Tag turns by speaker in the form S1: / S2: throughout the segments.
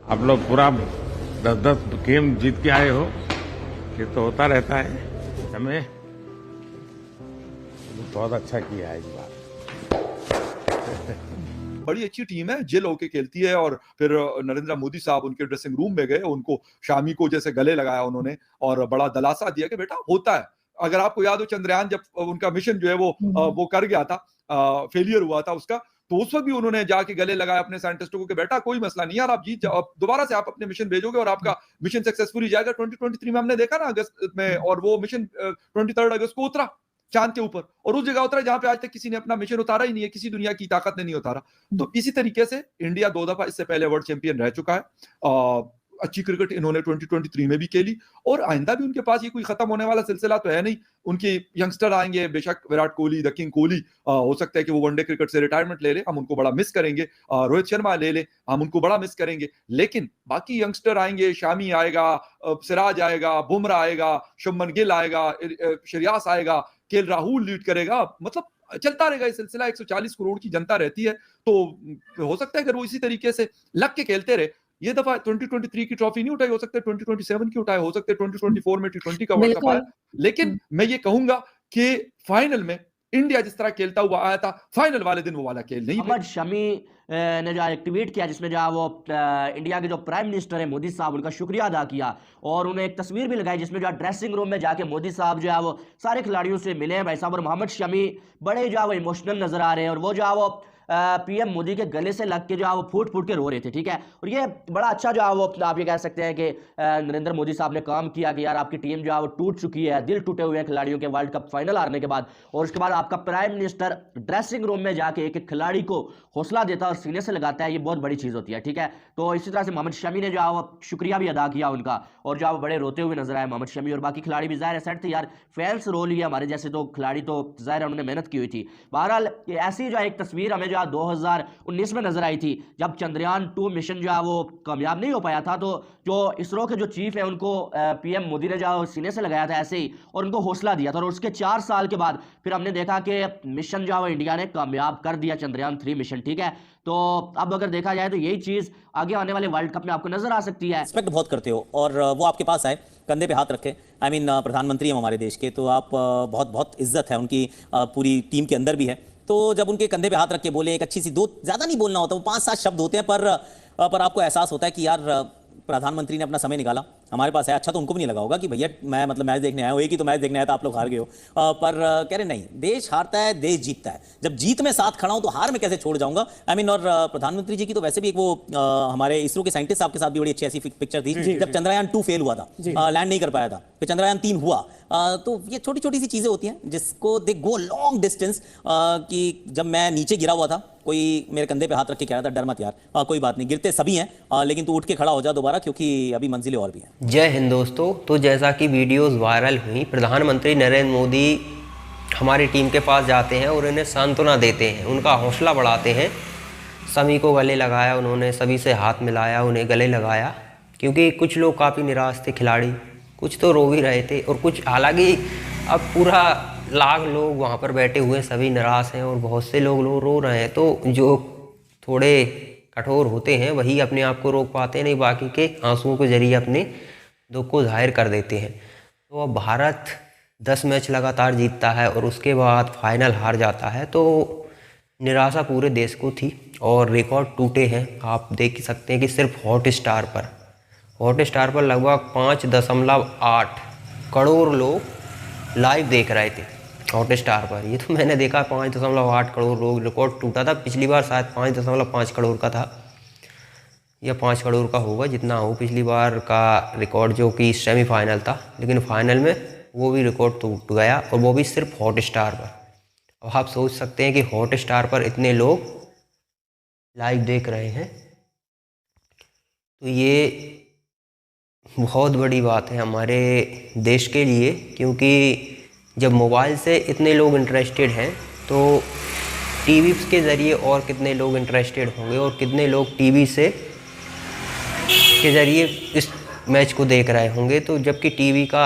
S1: आप लोग पूरा 10-10 गेम जीत के आए हो, ये तो होता रहता है। हमें बहुत अच्छा किया है इस बार।
S2: बड़ी अच्छी टीम है, जिल होके खेलती है। और फिर नरेंद्र मोदी साहब उनके ड्रेसिंग रूम में गए, उनको शामी को जैसे गले लगाया उन्होंने और बड़ा दिलासा दिया कि बेटा होता है। अगर आपको याद हो चंद्रयान जब उनका मिशन जो है वो कर गया था, फेलियर हुआ था उसका, तो उस वक्त भी उन्होंने जाके गले लगाया अपने साइंटिस्टों को कि बेटा कोई मसला नहीं यार, आप जीत जाओ, आप दोबारा से आप अपने मिशन भेजोगे और आपका मिशन सक्सेसफुली जाएगा। 2023 में हमने देखा ना अगस्त में, और वो मिशन 23 अगस्त को उतरा चांद के ऊपर, और उस जगह उतरा जहां पे आज तक किसी ने अपना मिशन उतारा ही नहीं है, किसी दुनिया की ताकत ने नहीं उतारा। तो इसी तरीके से इंडिया 2 दफा इससे पहले वर्ल्ड चैंपियन रह चुका है। अच्छी क्रिकेट इन्होंने 2023 में भी खेली, और आइंदा भी उनके पास ये कोई खत्म होने वाला सिलसिला तो है नहीं। उनके यंगस्टर आएंगे, बेशक विराट कोहली, द किंग कोहली, हो सकता है कि वो वनडे क्रिकेट से रिटायरमेंट ले ले, हम उनको बड़ा मिस करेंगे। रोहित शर्मा ले ले, हम उनको बड़ा मिस करेंगे। लेकिन बाकी यंगस्टर आएंगे, शामी आएगा, सिराज आएगा, बुमराह आएगा, शुभमन गिल आएगा, श्रेयस आएगा, केएल राहुल लीड करेगा, मतलब चलता रहेगा ये सिलसिला। 140 करोड़ की जनता रहती है, तो हो सकता है अगर वो इसी तरीके से लग के खेलते रहे, ये दफा 2023 की ट्रॉफी नहीं उठाई, हो सकता है 2027 की उठाए, हो सकता है 2024 में T20 का वर्ल्ड कप आए। लेकिन मैं ये कहूंगा कि फाइनल में इंडिया जिस तरह खेलता हुआ आया था, फाइनल वाले दिन वो वाला खेल नहीं।
S3: मोहम्मद शमी ने जो एक ट्वीट किया जिसमें जो वो इंडिया के जो प्राइम मिनिस्टर है मोदी साहब, उनका शुक्रिया अदा किया, और उन्हें एक तस्वीर भी लगाई जिसमें जो ड्रेसिंग रूम में जाके मोदी साहब जो है वो सारे खिलाड़ियों से मिले हैं भाई साहब। और मोहम्मद शमी बड़े जो है वो इमोशनल नजर आ रहे हैं, और वो जो है वो पीएम मोदी के गले से लग के जो है वो फूट फूट के रो रहे थे, ठीक है। और ये बड़ा अच्छा जो है वो आप ये कह सकते हैं कि नरेंद्र मोदी साहब ने काम किया कि यार आपकी टीम जो है वो टूट चुकी है, दिल टूटे हुए हैं खिलाड़ियों के वर्ल्ड कप फाइनल हारने के बाद, और उसके बाद आपका प्राइम मिनिस्टर ड्रेसिंग रूम में जाके एक एक खिलाड़ी को हौसला देता है और सीने से लगाता है, ये बहुत बड़ी चीज़ होती है, ठीक है। तो इसी तरह से मोहम्मद शमी ने जो है वो शुक्रिया भी अदा किया उनका, और जो है वो बड़े रोते हुए नजर आए मोहम्मद शमी। और बाकी खिलाड़ी भी ज़ाहिर सेट थे यार, फैंस रो लिए हमारे जैसे, तो खिलाड़ी तो ज़ाहिर उन्होंने मेहनत की हुई थी। बहरहाल ऐसी जो एक तस्वीर हमें जो है 2019 में नजर आई थी, जब चंद्रयान 2 मिशन जो है वो कामयाब नहीं हो पाया था, तो जो इसरो के जो चीफ है उनको पीएम मोदी ने जो सीने से लगाया था ऐसे ही, और उनको हौसला दिया था। और उसके 4 साल के बाद फिर हमने देखा कि मिशन जो है इंडिया ने कामयाब कर दिया, चंद्रयान 3 मिशन, ठीक है। तो अब अगर देखा जाए तो यही चीज आगे आने वाले वर्ल्ड कप में आपको नजर आ सकती है।
S4: रिस्पेक्ट बहुत करते हो, और वो आपके पास आए, कंधे पे हाथ रखे, आई मीन प्रधानमंत्री हैं हमारे देश के, तो आप बहुत बहुत इज्जत है उनकी, पूरी टीम के अंदर भी है। तो जब उनके कंधे पे हाथ रख के बोले एक अच्छी सी, दो ज़्यादा नहीं बोलना होता, वो 5-7 शब्द होते हैं, पर आपको एहसास होता है कि यार प्रधानमंत्री ने अपना समय निकाला, हमारे पास है। अच्छा तो उनको भी नहीं लगा होगा कि भैया मैं मतलब मैच देखने आया हूँ, एक ही तो मैच देखने आया था, आप लोग हार गए हो। पर कह रहे नहीं, देश हारता है, देश जीतता है। जब जीत में साथ खड़ा हूं तो हार में कैसे छोड़ जाऊंगा, आई मीन। और प्रधानमंत्री जी की तो वैसे भी एक वो हमारे इसरो के साइंटिस्ट साहब के साथ भी बड़ी अच्छी ऐसी पिक्चर थी जब चंद्रयान 2 फेल हुआ था, लैंड नहीं कर पाया था, फिर चंद्रयान 3 हुआ। तो ये छोटी छोटी सी चीजें होती हैं जिसको दे गो लॉन्ग डिस्टेंस। कि जब मैं नीचे गिरा हुआ था, कोई मेरे कंधे पे हाथ रख के कह रहा था डर मत यार, कोई बात नहीं, गिरते सभी हैं, लेकिन तू उठ के खड़ा हो जा दोबारा, क्योंकि अभी मंजिलें और भी हैं।
S5: जय हिंद दोस्तों। तो जैसा कि वीडियोस वायरल हुई, प्रधानमंत्री नरेंद्र मोदी हमारी टीम के पास जाते हैं और उन्हें सांत्वना देते हैं, उनका हौसला बढ़ाते हैं। सभी को गले लगाया उन्होंने, सभी से हाथ मिलाया, उन्हें गले लगाया, क्योंकि कुछ लोग काफ़ी निराश थे खिलाड़ी, कुछ तो रो भी रहे थे, और कुछ, हालांकि अब पूरा लाख लोग वहाँ पर बैठे हुए सभी निराश हैं और बहुत से लोग रो रहे हैं। तो जो थोड़े कठोर होते हैं वही अपने आप को रोक पाते हैं, नहीं बाकी के आंसुओं के जरिए अपने दुख को जाहिर कर देते हैं। तो अब भारत 10 मैच लगातार जीतता है और उसके बाद फाइनल हार जाता है, तो निराशा पूरे देश को थी और रिकॉर्ड टूटे हैं। आप देख सकते हैं कि सिर्फ हॉटस्टार पर लगभग 5.8 करोड़ लोग लाइव देख रहे थे हॉटस्टार पर। ये तो मैंने देखा 5.8 करोड़ लोग, रिकॉर्ड टूटा था। पिछली बार शायद 5.5 करोड़ का था, या 5 करोड़ का होगा, जितना हो पिछली बार का रिकॉर्ड, जो कि सेमीफाइनल था। लेकिन फाइनल में वो भी रिकॉर्ड टूट गया, और वो भी सिर्फ हॉटस्टार पर। अब आप सोच सकते हैं कि हॉटस्टार पर इतने लोग लाइव देख रहे हैं, तो ये बहुत बड़ी बात है हमारे देश के लिए। क्योंकि जब मोबाइल से इतने लोग इंटरेस्टेड हैं, तो टीवी के ज़रिए और कितने लोग इंटरेस्टेड होंगे, और कितने लोग टीवी से के ज़रिए इस मैच को देख रहे होंगे। तो जबकि टीवी का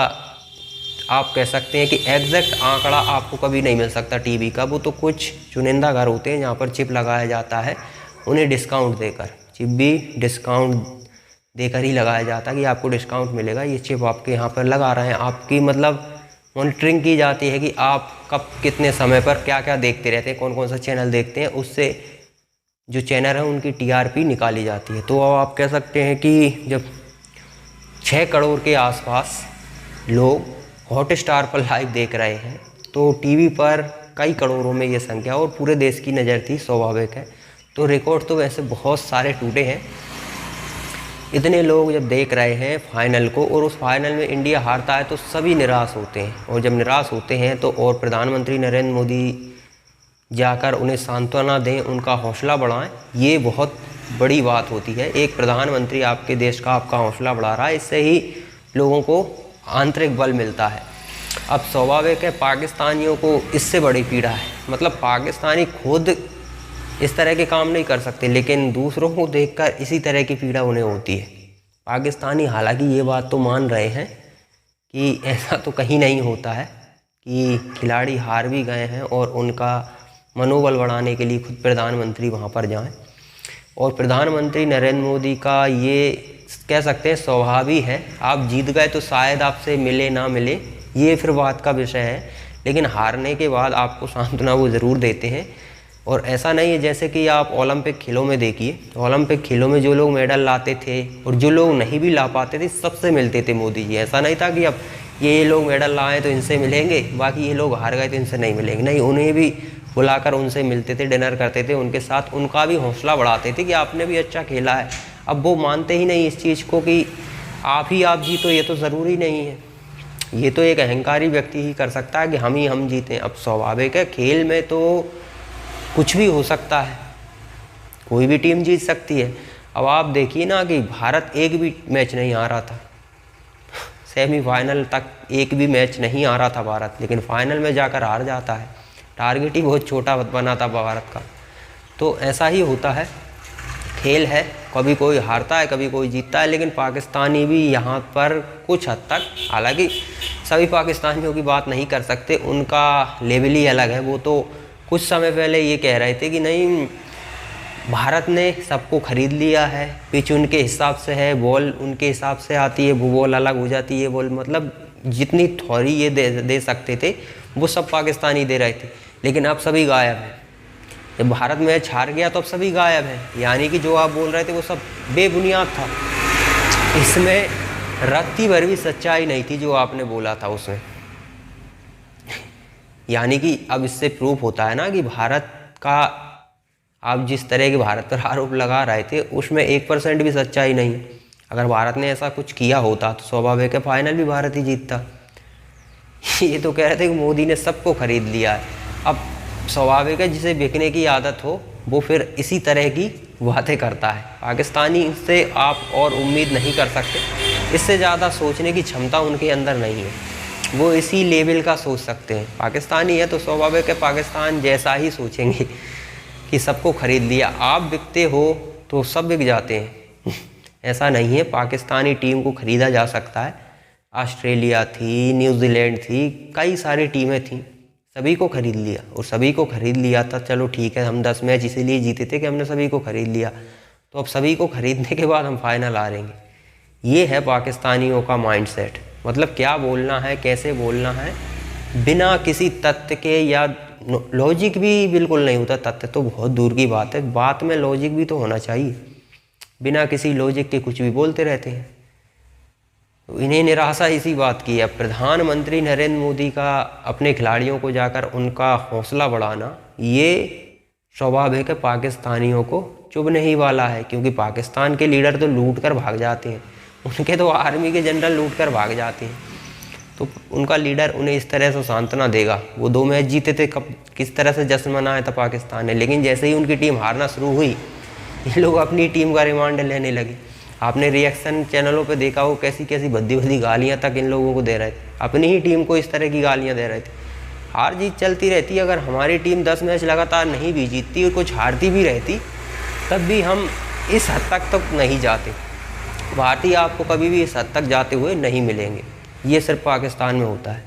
S5: आप कह सकते हैं कि एग्जैक्ट आंकड़ा आपको कभी नहीं मिल सकता टीवी का, वो तो कुछ चुनिंदा घर होते हैं जहाँ पर चिप लगाया जाता है, उन्हें डिस्काउंट देकर, चिप भी डिस्काउंट देकर ही लगाया जाता है कि आपको डिस्काउंट मिलेगा, ये चिप आपके यहाँ पर लगा रहे हैं। आपकी मतलब मॉनिटरिंग की जाती है कि आप कब कितने समय पर क्या क्या देखते रहते हैं, कौन कौन सा चैनल देखते हैं, उससे जो चैनल है उनकी TRP निकाली जाती है। तो अब आप कह सकते हैं कि जब 6 करोड़ के आसपास लोग हॉटस्टार पर लाइव देख रहे हैं तो टीवी पर कई करोड़ों में ये संख्या और पूरे देश की नज़र थी, स्वाभाविक है। तो रिकॉर्ड तो वैसे बहुत सारे टूटे हैं। इतने लोग जब देख रहे हैं फाइनल को और उस फाइनल में इंडिया हारता है तो सभी निराश होते हैं, और जब निराश होते हैं तो और प्रधानमंत्री नरेंद्र मोदी जाकर उन्हें सांत्वना दें, उनका हौसला बढ़ाएं, ये बहुत बड़ी बात होती है। एक प्रधानमंत्री आपके देश का आपका हौसला बढ़ा रहा है, इससे ही लोगों को आंतरिक बल मिलता है। अब स्वाभाविक है पाकिस्तानियों को इससे बड़ी पीड़ा है, मतलब पाकिस्तानी खुद इस तरह के काम नहीं कर सकते, लेकिन दूसरों को देखकर इसी तरह की पीड़ा उन्हें होती है। पाकिस्तानी हालांकि ये बात तो मान रहे हैं कि ऐसा तो कहीं नहीं होता है कि खिलाड़ी हार भी गए हैं और उनका मनोबल बढ़ाने के लिए खुद प्रधानमंत्री वहाँ पर जाएं। और प्रधानमंत्री नरेंद्र मोदी का ये कह सकते हैं स्वभाव ही है, आप जीत गए तो शायद आपसे मिले ना मिले, ये फिर बात का विषय है, लेकिन हारने के बाद आपको सांत्वना वो ज़रूर देते हैं। और ऐसा नहीं है जैसे कि आप ओलंपिक खेलों में देखिए, ओलंपिक खेलों में जो लोग मेडल लाते थे और जो लोग नहीं भी ला पाते थे सबसे मिलते थे मोदी जी। ऐसा नहीं था कि अब ये लोग मेडल लाए तो इनसे मिलेंगे, बाकी ये लोग हार गए तो इनसे नहीं मिलेंगे, नहीं, उन्हें भी बुलाकर उनसे मिलते थे, डिनर करते थे उनके साथ, उनका भी हौसला बढ़ाते थे कि आपने भी अच्छा खेला है। अब वो मानते ही नहीं इस चीज़ को कि आप जीतो, ये तो ज़रूरी नहीं है, ये तो एक अहंकारी व्यक्ति ही कर सकता है कि हम जीतें। अब स्वाभाविक है खेल में तो कुछ भी हो सकता है, कोई भी टीम जीत सकती है। अब आप देखिए ना कि भारत एक भी मैच नहीं आ रहा था, सेमीफाइनल तक एक भी मैच नहीं आ रहा था भारत, लेकिन फाइनल में जाकर हार जाता है। टारगेट ही बहुत छोटा बना था भारत का। तो ऐसा ही होता है, खेल है, कभी कोई हारता है कभी कोई जीतता है, लेकिन पाकिस्तानी भी यहाँ पर कुछ हद तक, हालांकि सभी पाकिस्तानियों की बात नहीं कर सकते, उनका लेवल ही अलग है। वो तो कुछ समय पहले ये कह रहे थे कि नहीं भारत ने सबको ख़रीद लिया है, पिच उनके हिसाब से है, बॉल उनके हिसाब से आती है, वो बॉल अलग हो जाती है, बॉल मतलब जितनी थोड़ी ये दे सकते थे वो सब पाकिस्तानी दे रहे थे, लेकिन अब सभी गायब हैं। जब भारत मैच हार गया तो अब सभी गायब हैं, यानी कि जो आप बोल रहे थे वो सब बेबुनियाद था, इसमें रत्ती भर भी सच्चाई नहीं थी जो आपने बोला था उसमें। यानी कि अब इससे प्रूफ होता है ना कि भारत का, आप जिस तरह के भारत पर आरोप लगा रहे थे उसमें 1% भी सच्चाई नहीं। अगर भारत ने ऐसा कुछ किया होता तो स्वाभाविक है फाइनल भी भारत ही जीतता। ये तो कह रहे थे कि मोदी ने सबको खरीद लिया है। अब स्वाभाविक है जिसे बिकने की आदत हो वो फिर इसी तरह की बातें करता है। पाकिस्तानी से आप और उम्मीद नहीं कर सकते, इससे ज़्यादा सोचने की क्षमता उनके अंदर नहीं है, वो इसी लेवल का सोच सकते हैं। पाकिस्तानी है तो स्वाभाविक है पाकिस्तान जैसा ही सोचेंगे कि सबको खरीद लिया। आप बिकते हो तो सब बिक जाते हैं ऐसा नहीं है, पाकिस्तानी टीम को खरीदा जा सकता है। ऑस्ट्रेलिया थी, न्यूजीलैंड थी, कई सारी टीमें थीं, सभी को खरीद लिया। और सभी को खरीद लिया था, चलो ठीक है, हम 10 मैच इसीलिए जीते थे कि हमने सभी को खरीद लिया, तो अब सभी को खरीदने के बाद हम फाइनल हारेंगे। ये है पाकिस्तानियों का माइंडसेट। मतलब क्या बोलना है, कैसे बोलना है, बिना किसी तथ्य के, या लॉजिक भी बिल्कुल नहीं होता, तथ्य तो बहुत दूर की बात है, बात में लॉजिक भी तो होना चाहिए। बिना किसी लॉजिक के कुछ भी बोलते रहते हैं। तो इन्हें निराशा इसी बात की है। प्रधानमंत्री नरेंद्र मोदी का अपने खिलाड़ियों को जाकर उनका हौसला बढ़ाना, ये स्वाभाविक है पाकिस्तानियों को चुभने ही वाला है, क्योंकि पाकिस्तान के लीडर तो लूट कर भाग जाते हैं, उनके तो आर्मी के जनरल लूट कर भाग जाते हैं। तो उनका लीडर उन्हें इस तरह से सांत्वना देगा। वो 2 मैच जीते थे, कब किस तरह से जश्न मनाया था पाकिस्तान ने, लेकिन जैसे ही उनकी टीम हारना शुरू हुई ये लोग अपनी टीम का रिमांड लेने लगे। आपने रिएक्शन चैनलों पे देखा हो, कैसी कैसी भद्दी गालियाँ तक इन लोगों को दे रहे थे, अपनी ही टीम को इस तरह की गालियाँ दे रहे थे। हार जीत चलती रहती। अगर हमारी टीम 10 मैच लगातार नहीं भी जीतती और कुछ हारती भी रहती, तब भी हम इस हद तक नहीं जाते। भारतीय आपको कभी भी इस हद तक जाते हुए नहीं मिलेंगे। ये सिर्फ पाकिस्तान में होता है।